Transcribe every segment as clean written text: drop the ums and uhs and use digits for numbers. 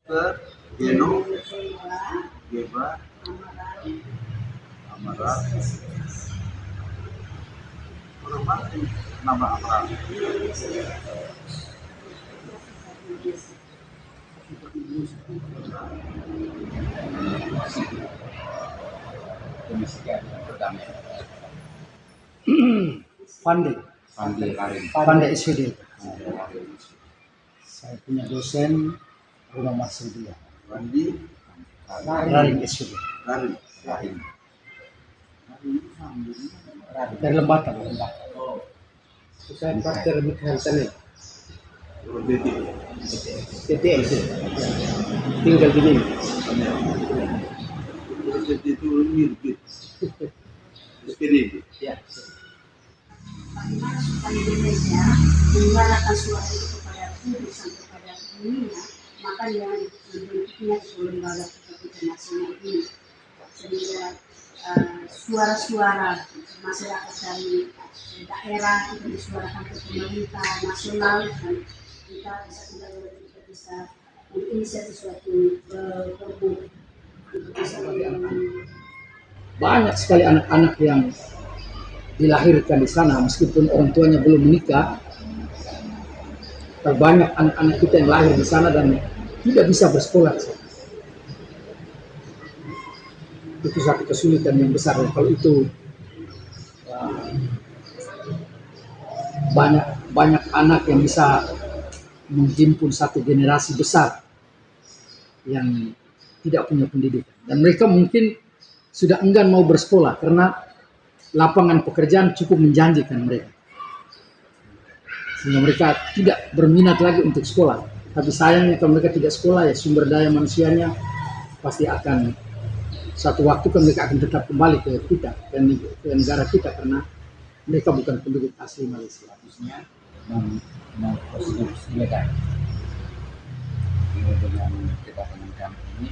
ke Geno, Geba, Amara, Kurma, nama Amara. Komisi pertama. Pande Larin. Pande SVD. Saya punya dosen rumah masing dia. Wandi, Larin SVD. Larin. Dari Lembata. Oh, Saya Pastor Mikhail Tane. BT. TTL tinggal di sini. BT itu mirip. SPD. Ya. Bagaimana supaya Indonesia menyuarakan suara itu kepada publik sampai pada dunia, maka dia dibentuknya lembaga internasional ini sehingga suara-suara masyarakat dari daerah itu disuarakan ke pemerintah nasional dan kita bisa menginisiasi suatu pergub untuk bisa Banyak sekali anak-anak yang dilahirkan di sana meskipun orang tuanya belum menikah. Terbanyak anak-anak kita yang lahir di sana dan tidak bisa bersekolah. Itu satu kesulitan yang besar. Kalau itu banyak anak yang bisa menghimpun satu generasi besar yang tidak punya pendidikan, dan mereka mungkin sudah enggan mau bersekolah karena lapangan pekerjaan cukup menjanjikan mereka, sehingga mereka tidak berminat lagi untuk sekolah. Tapi sayangnya kalau mereka tidak sekolah, ya sumber daya manusianya pasti akan satu waktu kan mereka akan tetap kembali ke kita, ke negara kita, karena mereka bukan penduduk asli Malaysia. Harusnya prosedur legal. Dengan kita temukan ini,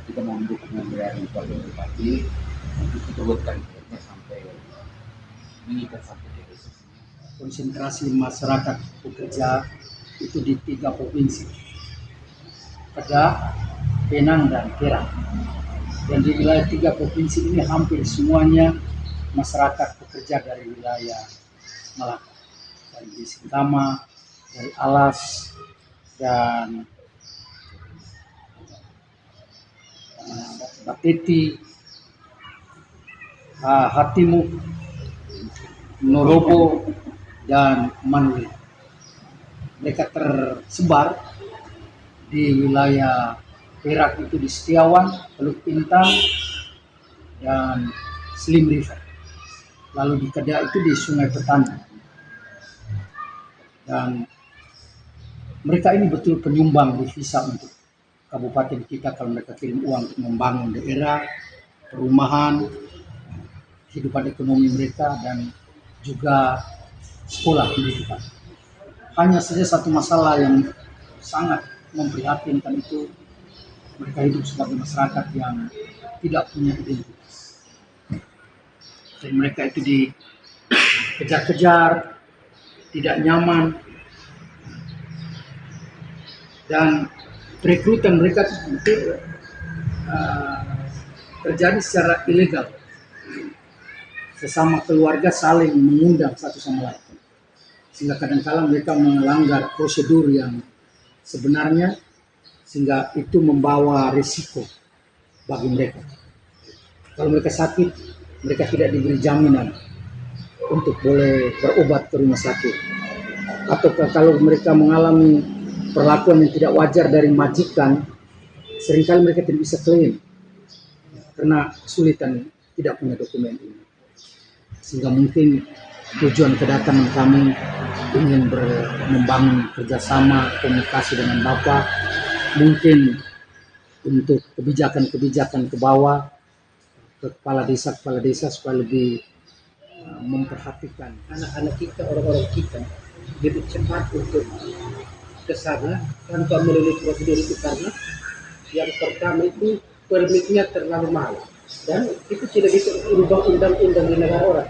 kita mau mendukung dari Wakil Bupati untuk kita buatkan sampai mengikat sampai ke desa. Konsentrasi masyarakat pekerja itu di 3 provinsi, Kedah, Penang, dan Perak. Dan di wilayah 3 provinsi ini hampir semuanya masyarakat pekerja dari wilayah Melaka, dari Sintama, dari Alas, dan Bateti, Hatimu, Norobo, dan Manuli. Mereka tersebar di wilayah Perak itu di Setiawan, Teluk Intan, dan Slim River. Lalu di Kedah itu di Sungai Petani. Dan mereka ini betul penyumbang devisa untuk kabupaten kita kalau mereka kirim uang untuk membangun daerah, perumahan, kehidupan ekonomi mereka, dan juga sekolah pendidikan. Hanya saja satu masalah yang sangat memprihatinkan itu, mereka hidup sebagai masyarakat yang tidak punya identitas. Dan mereka itu dikejar-kejar, tidak nyaman, dan perekrutan mereka itu terjadi secara ilegal. Sesama keluarga saling mengundang satu sama lain, sehingga kadang-kala mereka melanggar prosedur yang sebenarnya, sehingga itu membawa risiko bagi mereka. Kalau mereka sakit, mereka tidak diberi jaminan untuk boleh berobat ke rumah sakit. Atau kalau mereka mengalami perlakuan yang tidak wajar dari majikan, seringkali mereka tidak bisa klaim karena kesulitan tidak punya dokumen ini. Sehingga mungkin tujuan kedatangan kami ingin membangun kerjasama komunikasi dengan Bapak, mungkin untuk kebijakan-kebijakan ke bawah, ke kepala desa supaya lebih memperhatikan anak-anak kita, orang-orang kita lebih cepat untuk ke sana tanpa melalui prosedur itu, karena yang pertama itu permitnya terlalu mahal dan itu tidak bisa ubah undang-undang di negara orang.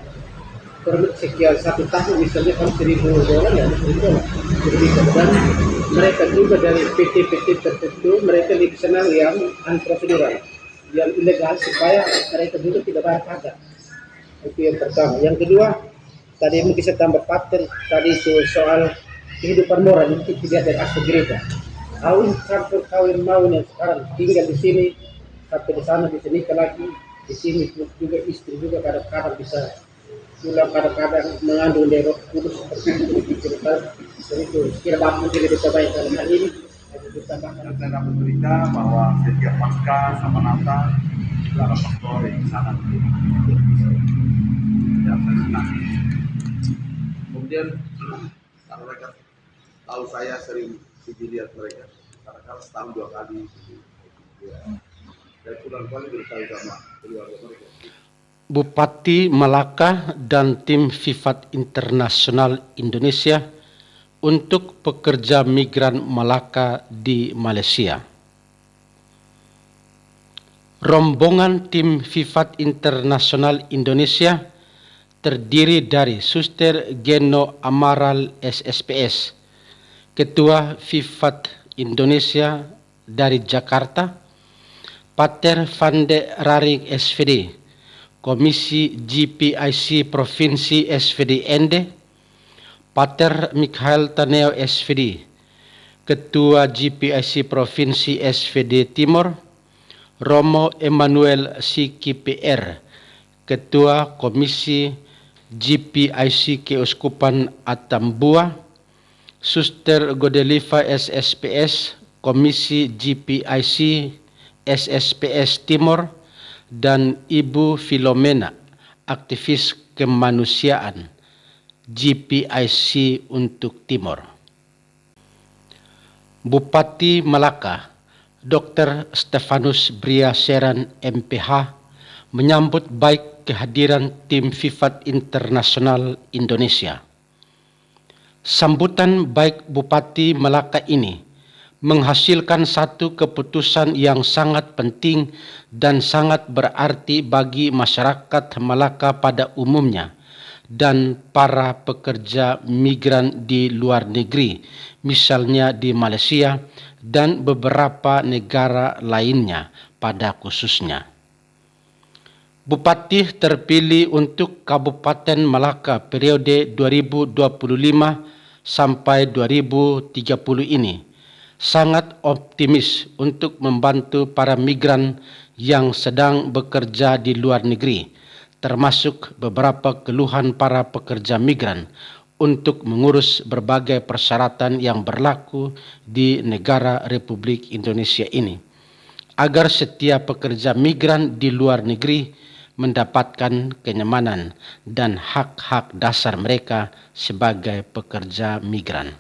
permit sekian 1 tahun, misalnya kan $1.000 ya, $1.000 lebih. Dan mereka juga dari PT-PT tertentu, mereka lebih senang yang unprocedural, yang ilegal, supaya mereka juga tidak bayar pajak. Itu yang pertama. Yang kedua, tadi mungkin saya tambah paten tadi itu soal kehidupan moral itu dilihat dari aspek gereja. Kawin campur kawin mawin yang sekarang tinggal di sini sampai di sana bisa nikah lagi di sini, juga istri juga kadang-kadang bisa pulang, kadang-kadang mengandung dari Roh Kudus seperti itu cerita. Jadi itu kira bapak tidak bisa baik dalam hal ini. Kita bahkan Saya dapat berita bahwa setiap pasca sama Natal ada pastor yang sangat ya, saya senang. Kemudian karena mereka tahu saya sering pergi lihat mereka, kadang-kadang setahun 2 kali. Ya. Saya pulang kali beritahu sama keluarga mereka. Bupati Malaka dan tim Vifat Internasional Indonesia untuk pekerja migran Malaka di Malaysia. Rombongan tim Vifat Internasional Indonesia terdiri dari Suster Geno Amaral SSPS, Ketua Vifat Indonesia dari Jakarta, Pater Vande Raring SVD, Komisi GPIC Provinsi SVD Ende, Pater Mikhail Taneo SVD, Ketua GPIC Provinsi SVD Timur, Romo Emmanuel Siki PR, Ketua Komisi GPIC Keuskupan Atambua, Suster Godeliva SSPS, Komisi GPIC SSPS Timur, dan Ibu Filomena, aktivis kemanusiaan GPIC untuk Timur. Bupati Malaka, Dr. Stefanus Bria Seran MPH, menyambut baik kehadiran tim Vifat Internasional Indonesia. Sambutan baik Bupati Malaka ini menghasilkan satu keputusan yang sangat penting dan sangat berarti bagi masyarakat Malaka pada umumnya dan para pekerja migran di luar negeri, misalnya di Malaysia dan beberapa negara lainnya pada khususnya. Bupati terpilih untuk Kabupaten Malaka periode 2025 sampai 2030 ini sangat optimis untuk membantu para migran yang sedang bekerja di luar negeri, termasuk beberapa keluhan para pekerja migran untuk mengurus berbagai persyaratan yang berlaku di negara Republik Indonesia ini, agar setiap pekerja migran di luar negeri mendapatkan kenyamanan dan hak-hak dasar mereka sebagai pekerja migran.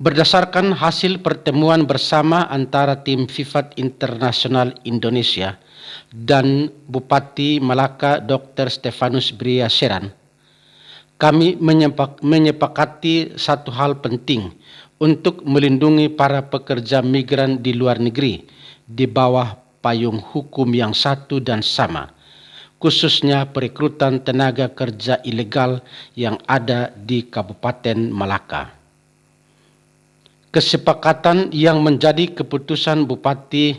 Berdasarkan hasil pertemuan bersama antara tim Vifat Internasional Indonesia dan Bupati Malaka Dr. Stefanus Bria Seran, kami menyepakati satu hal penting untuk melindungi para pekerja migran di luar negeri di bawah payung hukum yang satu dan sama, khususnya perekrutan tenaga kerja ilegal yang ada di Kabupaten Malaka. Kesepakatan yang menjadi keputusan Bupati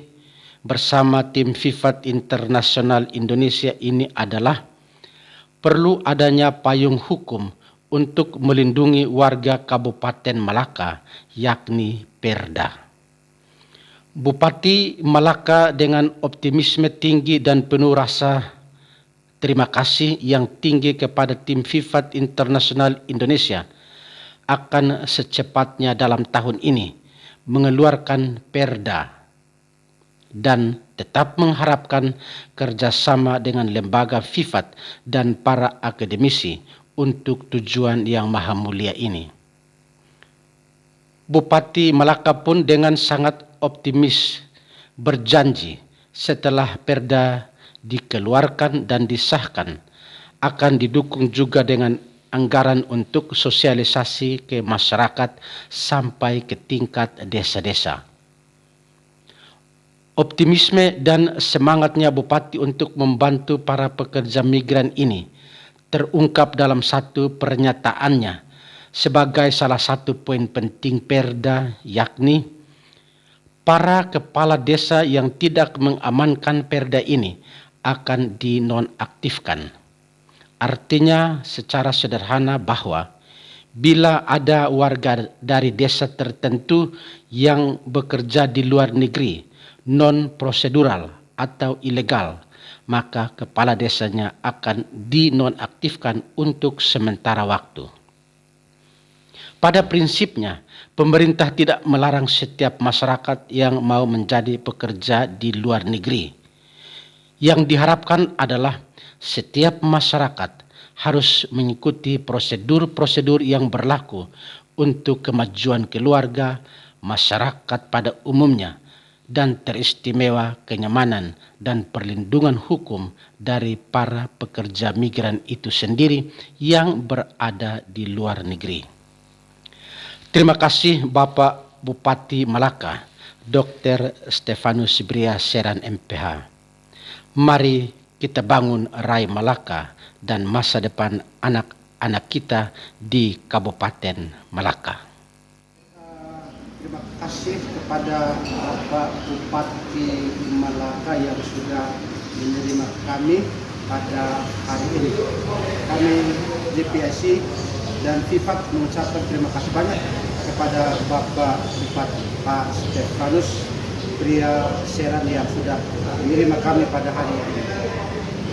bersama tim Vifat Internasional Indonesia ini adalah perlu adanya payung hukum untuk melindungi warga Kabupaten Malaka, yakni Perda. Bupati Malaka dengan optimisme tinggi dan penuh rasa terima kasih yang tinggi kepada tim Vifat Internasional Indonesia akan secepatnya dalam tahun ini mengeluarkan Perda dan tetap mengharapkan kerjasama dengan lembaga Vifat dan para akademisi untuk tujuan yang maha mulia ini. Bupati Malaka pun dengan sangat optimis berjanji setelah Perda dikeluarkan dan disahkan akan didukung juga dengan anggaran untuk sosialisasi ke masyarakat sampai ke tingkat desa-desa. Optimisme dan semangatnya Bupati untuk membantu para pekerja migran ini terungkap dalam satu pernyataannya sebagai salah satu poin penting Perda, yakni para kepala desa yang tidak mengamankan Perda ini akan dinonaktifkan. Artinya secara sederhana bahwa bila ada warga dari desa tertentu yang bekerja di luar negeri, non-prosedural atau ilegal, maka kepala desanya akan dinonaktifkan untuk sementara waktu. Pada prinsipnya, pemerintah tidak melarang setiap masyarakat yang mau menjadi pekerja di luar negeri. Yang diharapkan adalah setiap masyarakat harus mengikuti prosedur-prosedur yang berlaku untuk kemajuan keluarga, masyarakat pada umumnya, dan teristimewa kenyamanan dan perlindungan hukum dari para pekerja migran itu sendiri yang berada di luar negeri. Terima kasih Bapak Bupati Malaka, Dr. Stefanus Bria Seran MPH. Mari kita bangun Rai Malaka dan masa depan anak-anak kita di Kabupaten Malaka. Terima kasih kepada Bapak Bupati Malaka yang sudah menerima kami pada hari ini. Kami JPIC dan FIFAK mengucapkan terima kasih banyak kepada Bapak Bupati Pak Stefanus Bria Seran yang sudah menerima kami pada hari ini.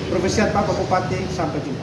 Profesi Bapak Bupati, sampai jumpa.